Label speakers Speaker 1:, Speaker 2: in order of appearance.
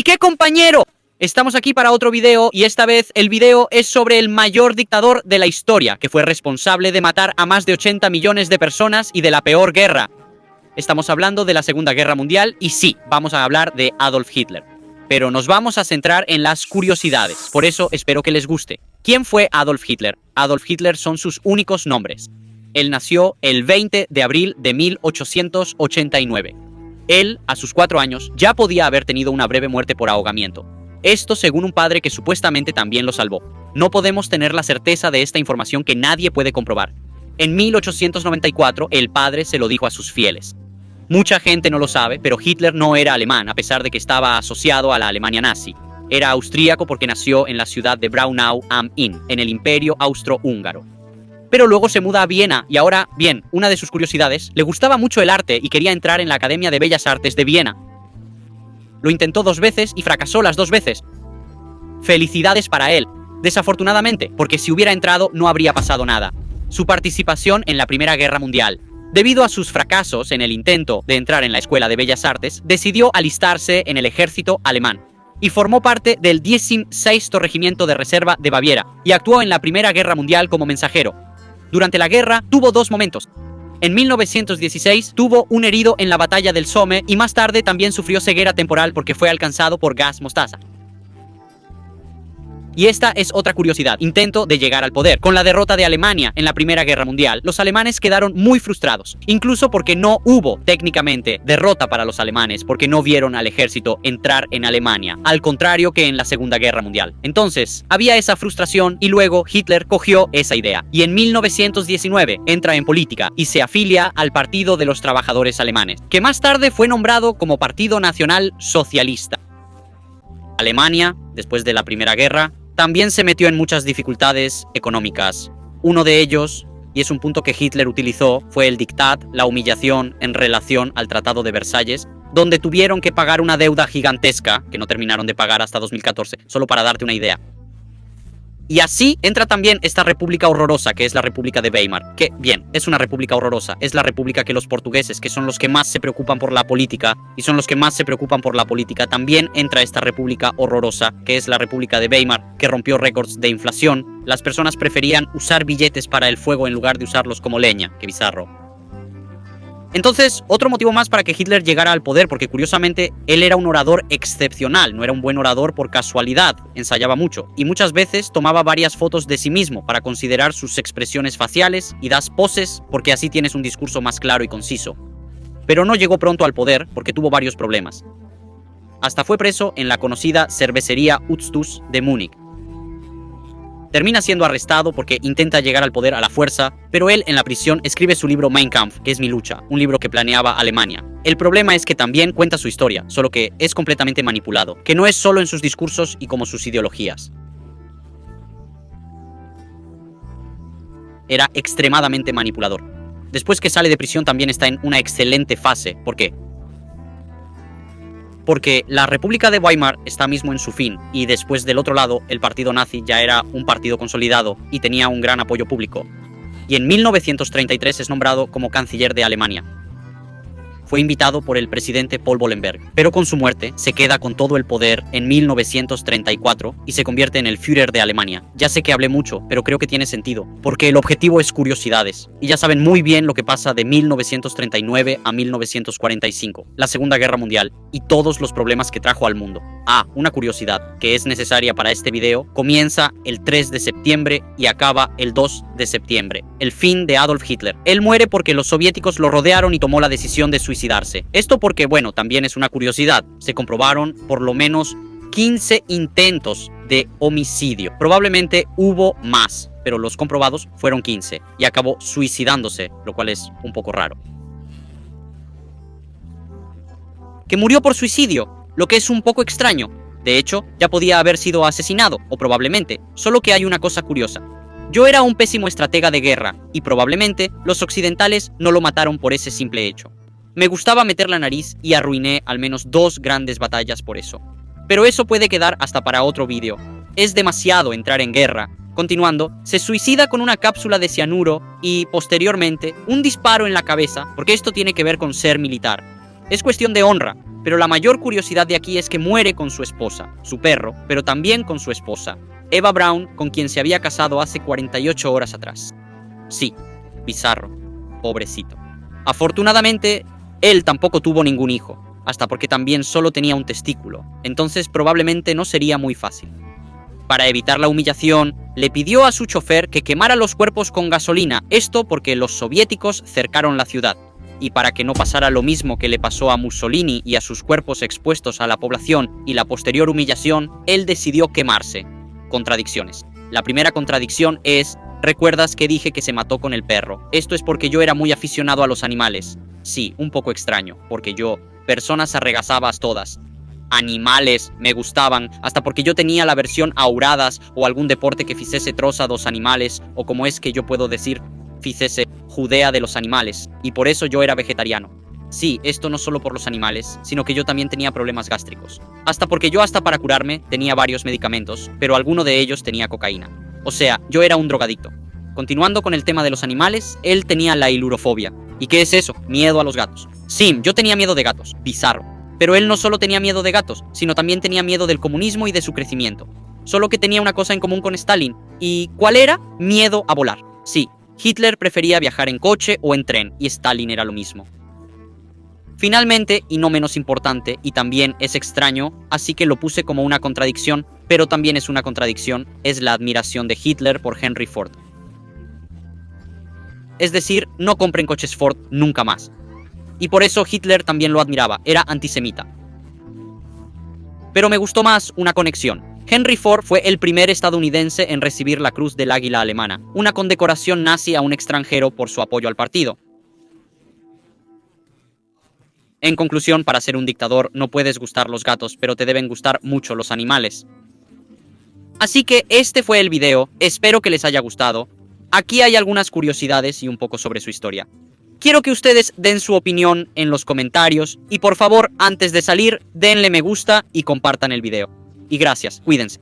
Speaker 1: qué, compañero? Estamos aquí para otro video y esta vez el video es sobre el mayor dictador de la historia, que fue responsable de matar a más de 80 millones de personas y de la peor guerra. Estamos hablando de la Segunda Guerra Mundial y sí, vamos a hablar de Adolf Hitler. Pero nos vamos a centrar en las curiosidades, por eso espero que les guste. ¿Quién fue Adolf Hitler? Adolf Hitler son sus únicos nombres. Él nació el 20 de abril de 1889. Él, a sus 4 años, ya podía haber tenido una breve muerte por ahogamiento. Esto según un padre que supuestamente también lo salvó. No podemos tener la certeza de esta información que nadie puede comprobar. En 1894, el padre se lo dijo a sus fieles. Mucha gente no lo sabe, pero Hitler no era alemán, a pesar de que estaba asociado a la Alemania nazi. Era austríaco porque nació en la ciudad de Braunau am Inn, en el Imperio Austrohúngaro. Pero luego se muda a Viena y ahora, bien, una de sus curiosidades, le gustaba mucho el arte y quería entrar en la Academia de Bellas Artes de Viena. Lo intentó 2 veces y fracasó las 2 veces. Felicidades para él, desafortunadamente, porque si hubiera entrado no habría pasado nada. Su participación en la Primera Guerra Mundial. Debido a sus fracasos en el intento de entrar en la Escuela de Bellas Artes, decidió alistarse en el ejército alemán y formó parte del 16º Regimiento de Reserva de Baviera y actuó en la Primera Guerra Mundial como mensajero. Durante la guerra tuvo 2 momentos. En 1916 tuvo un herido en la batalla del Somme y más tarde también sufrió ceguera temporal porque fue alcanzado por gas mostaza. Y esta es otra curiosidad, intento de llegar al poder. Con la derrota de Alemania en la Primera Guerra Mundial, los alemanes quedaron muy frustrados, incluso porque no hubo técnicamente derrota para los alemanes, porque no vieron al ejército entrar en Alemania, al contrario que en la Segunda Guerra Mundial. Entonces, había esa frustración y luego Hitler cogió esa idea. Y en 1919 entra en política y se afilia al Partido de los Trabajadores Alemanes, que más tarde fue nombrado como Partido Nacional Socialista. Alemania, después de la Primera Guerra, también se metió en muchas dificultades económicas. Uno de ellos, y es un punto que Hitler utilizó, fue el diktat, la humillación en relación al Tratado de Versalles, donde tuvieron que pagar una deuda gigantesca, que no terminaron de pagar hasta 2014, solo para darte una idea. Y así entra también esta república horrorosa, que es la República de Weimar. Que, bien, es una república horrorosa. Es la república que los portugueses, que son los que más se preocupan por la política, también entra esta república horrorosa, que es la República de Weimar, que rompió récords de inflación. Las personas preferían usar billetes para el fuego en lugar de usarlos como leña. Qué bizarro. Entonces, otro motivo más para que Hitler llegara al poder, porque curiosamente él era un orador excepcional, no era un buen orador por casualidad, ensayaba mucho, y muchas veces tomaba varias fotos de sí mismo para considerar sus expresiones faciales y das poses, porque así tienes un discurso más claro y conciso. Pero no llegó pronto al poder porque tuvo varios problemas. Hasta fue preso en la conocida cervecería Ustus de Múnich. Termina siendo arrestado porque intenta llegar al poder a la fuerza, pero él en la prisión escribe su libro Mein Kampf, que es Mi lucha, un libro que planeaba Alemania. El problema es que también cuenta su historia, solo que es completamente manipulado, que no es solo en sus discursos y como sus ideologías. Era extremadamente manipulador. Después que sale de prisión también está en una excelente fase. ¿Por qué? Porque la República de Weimar está mismo en su fin y después del otro lado el partido nazi ya era un partido consolidado y tenía un gran apoyo público. Y en 1933 es nombrado como canciller de Alemania. Fue invitado por el presidente Paul Bollenberg, pero con su muerte se queda con todo el poder en 1934 y se convierte en el Führer de Alemania. Ya sé que hablé mucho, pero creo que tiene sentido, porque el objetivo es curiosidades. Y ya saben muy bien lo que pasa de 1939 a 1945, la Segunda Guerra Mundial, y todos los problemas que trajo al mundo. Ah, una curiosidad que es necesaria para este video, comienza el 3 de septiembre y acaba el 2 de septiembre, el fin de Adolf Hitler. Él muere porque los soviéticos lo rodearon y tomó la decisión de suicidarse. Esto porque, bueno, también es una curiosidad, se comprobaron por lo menos 15 intentos de homicidio. Probablemente hubo más, pero los comprobados fueron 15 y acabó suicidándose, lo cual es un poco raro. Que murió por suicidio, lo que es un poco extraño. De hecho, ya podía haber sido asesinado, o probablemente, solo que hay una cosa curiosa. Yo era un pésimo estratega de guerra, y probablemente los occidentales no lo mataron por ese simple hecho. Me gustaba meter la nariz y arruiné al menos 2 grandes batallas por eso. Pero eso puede quedar hasta para otro vídeo. Es demasiado entrar en guerra. Continuando, se suicida con una cápsula de cianuro y, posteriormente, un disparo en la cabeza, porque esto tiene que ver con ser militar. Es cuestión de honra, Pero la mayor curiosidad de aquí es que muere con su esposa, su perro, pero también con su esposa, Eva Braun, con quien se había casado hace 48 horas atrás. Sí, bizarro, pobrecito. Afortunadamente, él tampoco tuvo ningún hijo, hasta porque también solo tenía un testículo, entonces probablemente no sería muy fácil. Para evitar la humillación, le pidió a su chofer que quemara los cuerpos con gasolina, esto porque los soviéticos cercaron la ciudad. Y para que no pasara lo mismo que le pasó a Mussolini y a sus cuerpos expuestos a la población y la posterior humillación, él decidió quemarse. Contradicciones. La primera contradicción es: ¿recuerdas que dije que se mató con el perro? Esto es porque yo era muy aficionado a los animales. Sí, un poco extraño, porque yo, personas arregazabas todas. Animales me gustaban, hasta porque yo tenía la versión auradas o algún deporte que ficese troza dos animales, o como es que yo puedo decir, ficese Judea de los animales, y por eso yo era vegetariano. Sí, esto no solo por los animales, sino que yo también tenía problemas gástricos. Hasta porque yo hasta para curarme tenía varios medicamentos, pero alguno de ellos tenía cocaína. O sea, yo era un drogadicto. Continuando con el tema de los animales, él tenía la ilurofobia. ¿Y qué es eso? Miedo a los gatos. Sí, yo tenía miedo de gatos, bizarro. Pero él no solo tenía miedo de gatos, sino también tenía miedo del comunismo y de su crecimiento. Solo que tenía una cosa en común con Stalin. ¿Y cuál era? Miedo a volar. Sí, Hitler prefería viajar en coche o en tren, y Stalin era lo mismo. Finalmente, y no menos importante, y también es extraño, así que lo puse como una contradicción, pero también es una contradicción, es la admiración de Hitler por Henry Ford. Es decir, no compren coches Ford nunca más. Y por eso Hitler también lo admiraba, era antisemita. Pero me gustó más una conexión. Henry Ford fue el primer estadounidense en recibir la Cruz del Águila Alemana, una condecoración nazi a un extranjero por su apoyo al partido. En conclusión, para ser un dictador no puedes gustar los gatos, pero te deben gustar mucho los animales. Así que este fue el video, espero que les haya gustado. Aquí hay algunas curiosidades y un poco sobre su historia. Quiero que ustedes den su opinión en los comentarios y por favor, antes de salir, denle me gusta y compartan el video. Y gracias, cuídense.